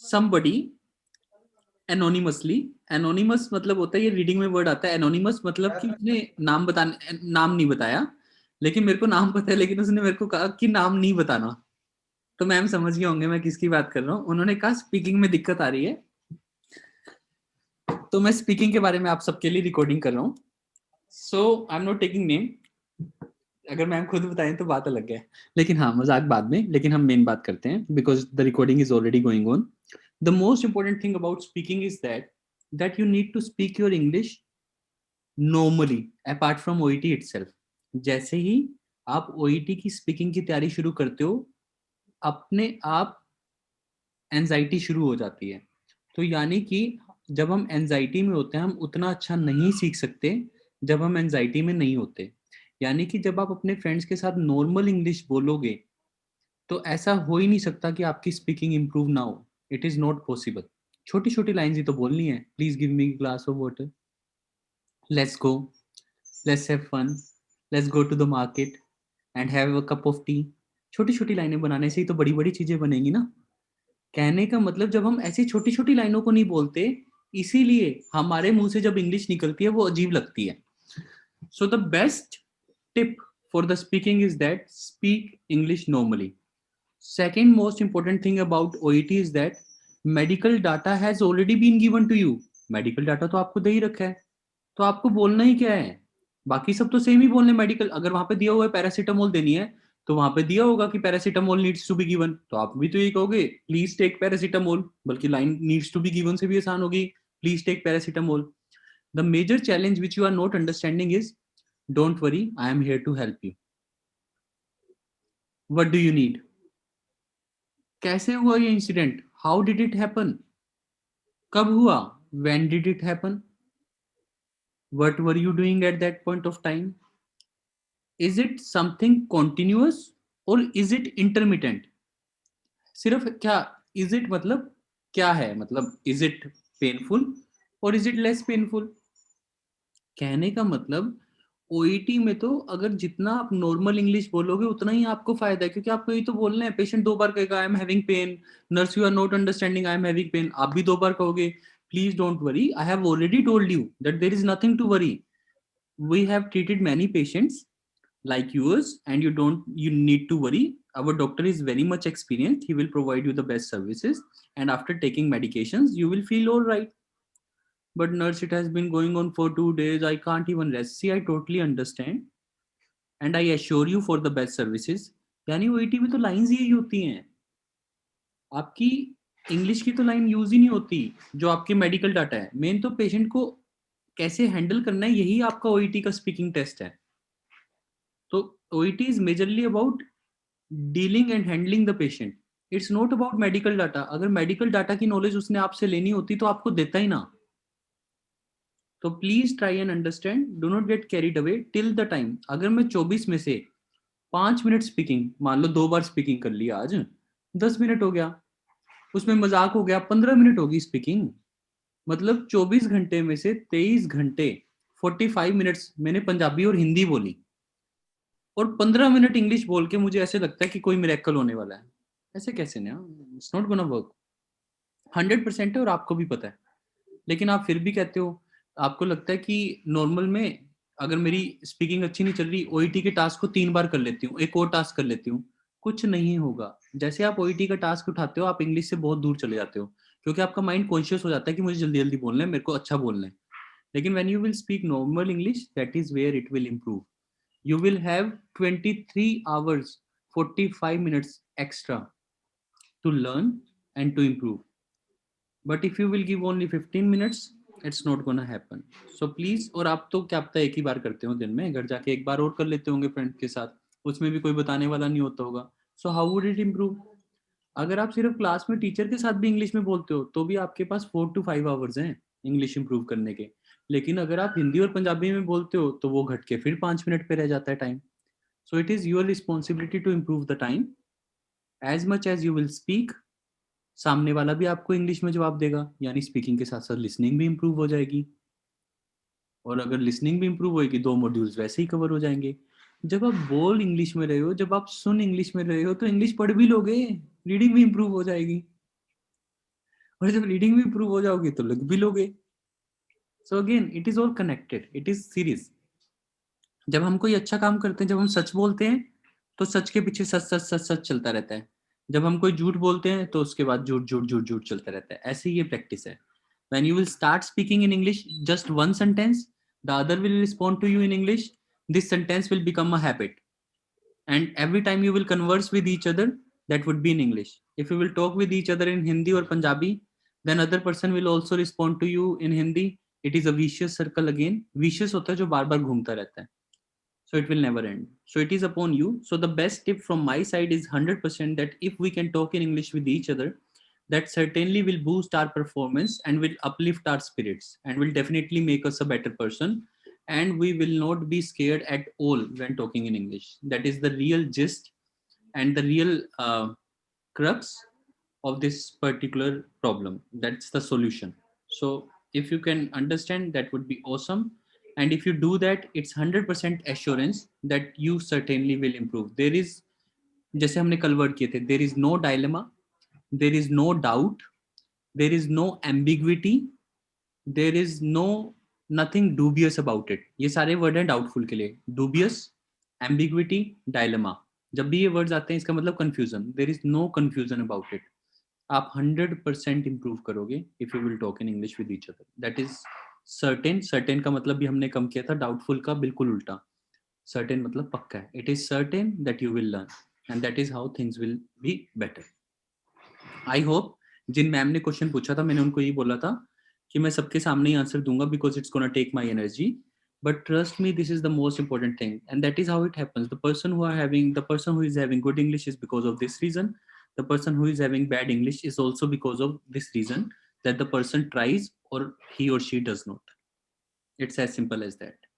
somebody anonymously, anonymous मतलब होता है, ये रीडिंग में वर्ड आता है anonymous, मतलब कि उसने नाम नहीं बताया, लेकिन मेरे को नाम पता है, लेकिन उसने मेरे को कहा कि नाम नहीं बताना। तो मैम समझ गए होंगे मैं किसकी बात कर रहा हूँ। उन्होंने कहा स्पीकिंग में दिक्कत आ रही है, तो मैं स्पीकिंग के बारे में आप सबके लिए रिकॉर्डिंग कर रहा हूँ। So I am not taking name, अगर मैम खुद बताएं तो बात अलग है, लेकिन हाँ मजाक बाद में, लेकिन हम मेन बात करते हैं because the recording is already going on. The most important thing about speaking is that you need to speak your English normally apart from OET itself. जैसे ही आप ओईटी की स्पीकिंग की तैयारी शुरू करते हो, अपने आप एंजाइटी शुरू हो जाती है। तो यानी कि जब हम एंजाइटी में होते हैं हम उतना अच्छा नहीं सीख सकते जब हम एंजाइटी में नहीं होते। यानी कि जब आप अपने फ्रेंड्स के साथ नॉर्मल इंग्लिश बोलोगे तो ऐसा हो ही नहीं सकता कि आपकी स्पीकिंग इंप्रूव ना हो। It is not possible. छोटी छोटी लाइंस ही तो बोलनी है, please give me glass of water, let's go, let's have fun, let's go to the market and have a cup of tea. छोटी छोटी लाइनें बनाने से ही तो बड़ी बड़ी चीजें बनेंगी ना। कहने का मतलब जब हम ऐसी छोटी छोटी लाइनों को नहीं बोलते, इसीलिए हमारे मुंह से जब इंग्लिश निकलती है वो अजीब लगती है। So the best tip for the speaking is that speak English normally. Second most important thing about OET is that medical data has already been given to you. Medical data तो आपको दे ही रखा है, तो आपको बोलना ही क्या है। बाकी सब तो सेम ही बोलने। मेडिकल अगर वहां पे दिया हुआ है पैरासीटामोल देनी है, तो वहां पे दिया होगा कि paracetamol needs to be given, तो आप भी तो यही कहोगे प्लीज टेक पैरासीटामोल। बल्कि line needs to be given से भी आसान होगी, please take paracetamol. The major challenge which you are not understanding is don't worry, I am here to help you. What do you need? कैसे हुआ ये incident? How did it happen? कब हुआ? When did it happen? What were you doing at that point of time? Is it something continuous और is it intermittent? सिर्फ क्या is it मतलब क्या है, मतलब इज इट पेनफुल और इज इट लेस पेनफुल? कहने का मतलब ओईटी में तो अगर जितना आप नॉर्मल इंग्लिश बोलोगे उतना ही आपको फायदा है, क्योंकि आपको यही तो बोलना है। पेशेंट दो बार कहेगा I am having pain, nurse you are not understanding, I am having pain, आप भी दो बार कहोगे please don't worry, I have already told you that there is nothing to worry, we have treated many patients like yours and you need to worry. Our doctor is very much experienced, he will provide you the best services, and after taking medications you will feel all right. But nurse, it has been going on for 2 days, I can't even rest. See, I totally understand and I assure you for the best services. यानी OET में तो lines यही होती हैं, आपकी English की तो line use ही नहीं होती। जो आपके मेडिकल डाटा है, मेन तो पेशेंट को कैसे हैंडल करना है, यही आपका ओईटी का स्पीकिंग टेस्ट है। तो OET is majorly about dealing and handling the patient, it's not about medical data. अगर मेडिकल डाटा की नॉलेज उसने आपसे लेनी होती तो आपको देता ही ना। तो please try and understand, do not get carried away till the time. अगर मैं 24 में से 5 मिनट स्पीकिंग, मान लो 2 बार स्पीकिंग कर लिया आज, 10 मिनट हो गया, उसमें मजाक हो गया 15 मिनट होगी स्पीकिंग, मतलब 24 घंटे में से 23 घंटे 45 मिनट्स मैंने पंजाबी और हिंदी बोली, और 15 मिनट इंग्लिश बोल के मुझे ऐसे लगता है कि कोई मिरेकल होने वाला है। ऐसे कैसे ना, इट्स नॉट गोना वर्क। 100% है और आपको भी पता है, लेकिन आप फिर भी कहते हो। आपको लगता है कि नॉर्मल में अगर मेरी स्पीकिंग अच्छी नहीं चल रही, ओईटी के टास्क को 3 बार कर लेती हूँ, एक और टास्क कर लेती हूँ, कुछ नहीं होगा। जैसे आप ओईटी का टास्क उठाते हो आप इंग्लिश से बहुत दूर चले जाते हो, क्योंकि आपका माइंड कॉन्शियस हो जाता है कि मुझे जल्दी जल्दी बोलना है, मेरे को अच्छा बोलना है। लेकिन when you will speak normal English, that is where it will improve. You will have 23 hours 45 minutes extra to learn and to improve. But if you will give only 15 minutes, it's not gonna happen. So please, और आप तो क्या पता एक ही बार करते हो दिन में, घर जाके एक बार और कर लेते होंगे फ्रेंड के साथ, उसमें भी कोई बताने वाला नहीं होता होगा। So how would it improve? अगर आप सिर्फ क्लास में टीचर के साथ भी इंग्लिश में बोलते हो तो भी आपके पास 4 to 5 hours हैं इंग्लिश इंप्रूव करने के। लेकिन अगर आप हिंदी और पंजाबी में बोलते हो तो वो घट के फिर 5 मिनट पे रह जाता है time. So it is your responsibility to improve the time. As much as you will speak, सामने वाला भी आपको इंग्लिश में जवाब देगा, यानी स्पीकिंग के साथ साथ लिसनिंग भी इंप्रूव हो जाएगी। और अगर लिसनिंग भी इंप्रूव होएगी 2 मॉड्यूल्स वैसे ही कवर हो जाएंगे। जब आप बोल इंग्लिश में रहे हो, जब आप सुन इंग्लिश में रहे हो, तो इंग्लिश पढ़ भी लोगे, रीडिंग भी इंप्रूव हो जाएगी। और जब रीडिंग भी इम्प्रूव हो जाओगे तो लिख भी लोगे. So again it is all connected, it is series. जब हम कोई अच्छा काम करते हैं, जब हम सच बोलते हैं तो सच के पीछे सच सच सच सच चलता रहता है. जब हम कोई झूठ बोलते हैं तो उसके बाद झूठ झूठ झूठ झूठ चलता रहता है. ऐसे ही ये प्रैक्टिस है. When you will start speaking in English, just one sentence, the other will respond to you in English. This sentence will become a habit. And every time you will converse with each other, that would be in English. If you will talk with each other in Hindi or Punjabi, then other person will also respond to you in Hindi. It is a vicious circle again. Vicious होता है जो बार बार घूमता रहता है. So it will never end. So it is upon you. So the best tip from my side is 100% that if we can talk in English with each other, that certainly will boost our performance and will uplift our spirits and will definitely make us a better person. And we will not be scared at all when talking in English. That is the real gist and the real crux of this particular problem. That's the solution. So if you can understand, that would be awesome. And if you do that, it's 100% assurance that you certainly will improve. There is, जैसे हमने कल word किए थे, there is no dilemma, there is no doubt, there is no ambiguity, there is no nothing dubious about it. ये सारे word हैं doubtful के लिए. dubious, ambiguity, dilemma. जब भी ये वर्ड्स आते हैं इसका मतलब confusion. There is no confusion about it. आप 100% इंप्रूव करोगे if you will talk in English with each other. That is certain. Certain का मतलब भी हमने कम किया था, डाउटफुल का बिल्कुल उल्टा. सर्टेन मतलब पक्का है. It is certain that you will learn and that is how things will be better. I hope जिन मैम ने क्वेश्चन पूछा था मैंने उनको ये बोला था कि मैं सबके सामने ही आंसर दूंगा because it's gonna take my energy. But trust me, this is the most important thing, and that is how it happens. The person who is having good English is because of this reason. The person who is having bad English is also because of this reason, that the person tries or he or she does not. It's as simple as that.